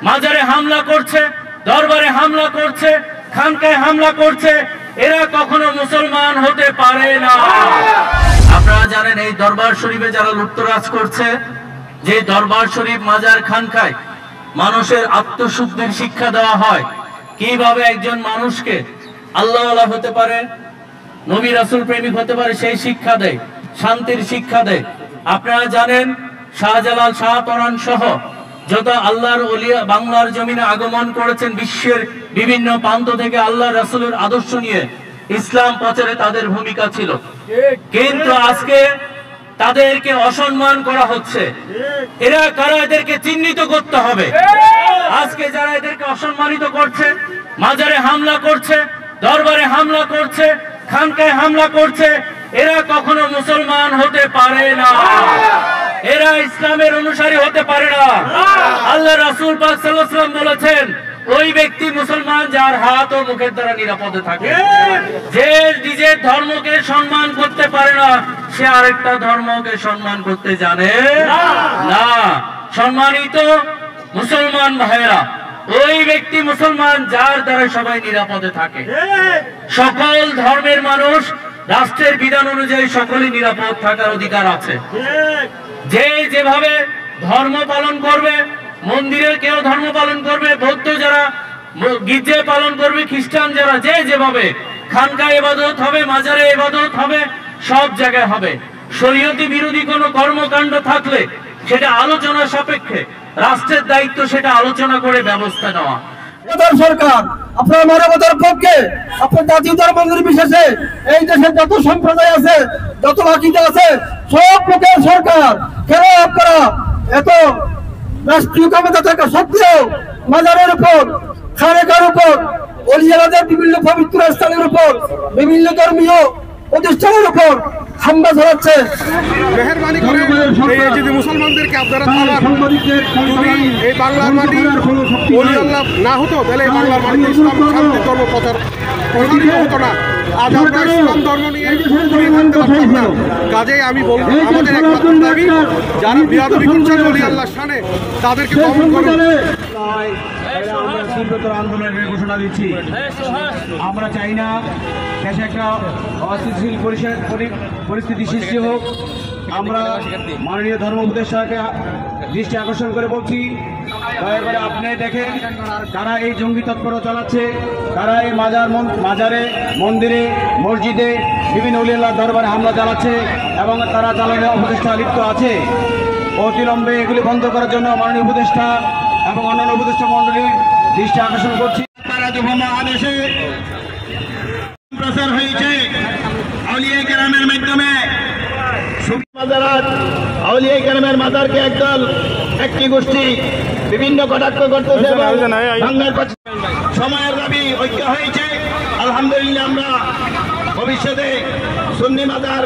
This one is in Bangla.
মাজারে হামলা করছে, দরবারে হামলা করছে, খানকায় হামলা করছে, এরা কখনো মুসলমান হতে পারে না। আপনারা জানেন এই দরবার শরীফে যারা লুটতরাজ করছে, যে দরবার শরীফ মাজার খানকায় মানুষের আত্মশুদ্ধির শিক্ষা দেওয়া হয়, কিভাবে একজন মানুষকে আল্লাহওয়ালা হতে পারে, নবী রাসূল প্রেমিক হতে পারে, সেই শিক্ষা দেয়, শান্তির শিক্ষা দেয়। আপনারা জানেন শাহজালাল, শাহপরাণ সহ যত আল্লাহর ওলিয়া বাংলার জমিনে আগমন করেছেন, বিশ্বের বিভিন্ন প্রান্ত থেকে আল্লাহ রাসূলের আদর্শ নিয়ে ইসলাম প্রচারে তাদের ভূমিকা ছিল। কিন্তু আজকে তাদেরকে অসম্মান করা হচ্ছে। এরা কারা, এদেরকে চিহ্নিত করতে হবে। আজকে যারা এদেরকে অসম্মানিত করছে, মাজারে হামলা করছে, দরবারে হামলা করছে, খানকায় হামলা করছে, এরা কখনো মুসলমান হতে পারে না। এরা ইসলামের অনুসারী হতে পারে না। আল্লাহ রাসূল পাক সাল্লাল্লাহু আলাইহি ওয়াসাল্লাম বলেছেন, ওই ব্যক্তি মুসলমান যার হাত ও মুখের দ্বারা নিরাপদে থাকে। যে নিজের ধর্মকে সম্মান করতে পারে না, সে আরেকটা ধর্মকে সম্মান করতে জানে না। সম্মানিত মুসলমান ভাইরা, ওই ব্যক্তি মুসলমান যার দ্বারা সবাই নিরাপদে থাকে। সকল ধর্মের মানুষ রাষ্ট্রের বিধান অনুযায়ী সকলেই নিরাপদ থাকার অধিকার আছে। যে যেভাবে ধর্ম পালন করবে, মন্দিরে কেউ ধর্ম পালন করবে, বৌদ্ধ যারা গির্জা পালন করবে, খ্রিস্টান যারা যে যেভাবে, খানকায় ইবাদত হবে, মাজারে ইবাদত হবে, সব জায়গায় হবে। শরীয়তি বিরোধী কোনো কর্মকাণ্ড থাকলে সেটা আলোচনা সাপেক্ষে, রাষ্ট্রের দায়িত্ব সেটা আলোচনা করে ব্যবস্থা নেওয়া। সরকার আপনার মানবতার পক্ষে, আপনার জাতীয় ধর্ম নির্বিশেষে এই দেশের যত সম্প্রদায় আছে, যত আকিদা আছে, সব লোকের সরকার। কেন আপনারা এত রাষ্ট্রীয় ক্ষমতা থাকা সত্ত্বেও মাজারের উপর, খানেকার উপর, ওলিয়াদের বিভিন্ন পবিত্র স্থানের উপর, বিভিন্ন ধর্মীয় প্রতিষ্ঠানের উপর হামলা চালাচ্ছে? মেহেরবানি করে এই যদি মুসলমানদেরকে আপনারা যদি এই বাংলার মাটি ওলি আল্লাহ না হতো, তাহলে এই বাংলার মাটিতে ইসলাম শান্তির ধর্ম প্রচারিত হতো না। আজ আমরা ইসলাম ধর্ম নিয়ে থাকতে পারতাম না। কাজেই আমি বলবো, আমাদের একমাত্র দাবি, যারা বিয়াদবি করছেন ওলি আল্লাহর শানে, তাদেরকে দমন করুন। আমরা তীব্রতর আন্দোলনের ঘোষণা দিচ্ছি। আমরা চাই না দেশে একটা অস্থিতিশীল পরিস্থিতি সৃষ্টি হোক। আমরা মাননীয় ধর্ম উপদেষ্টাকে দৃষ্টি আকর্ষণ করে বলছি, দয়া করে আপনি দেখেন কারা এই জঙ্গি তৎপরতা চালাচ্ছে, কারা এই মাজারে, মন্দিরে, মসজিদে, বিভিন্ন উলিয়াল্লাহ দরবারে হামলা চালাচ্ছে এবং তারা চালানো উপদেষ্টা লিপ্ত আছে। অতিলম্বে এগুলি বন্ধ করার জন্য মাননীয় উপদেষ্টা এবং অন্যান্য উপদেষ্টা মন্ডলীর দৃষ্টি আকর্ষণ করছি। আদেশে প্রচার হয়েছে আউলিয়া কেরামের মাধ্যমে। আউলিয়া কেরামের মাজারকে একটি গোষ্ঠী বিভিন্ন কটাক্ষ করতেছে। সময়ের দাবি ঐক্য হয়েছে। আলহামদুলিল্লাহ, আমরা ভবিষ্যতে সুন্নি মাজার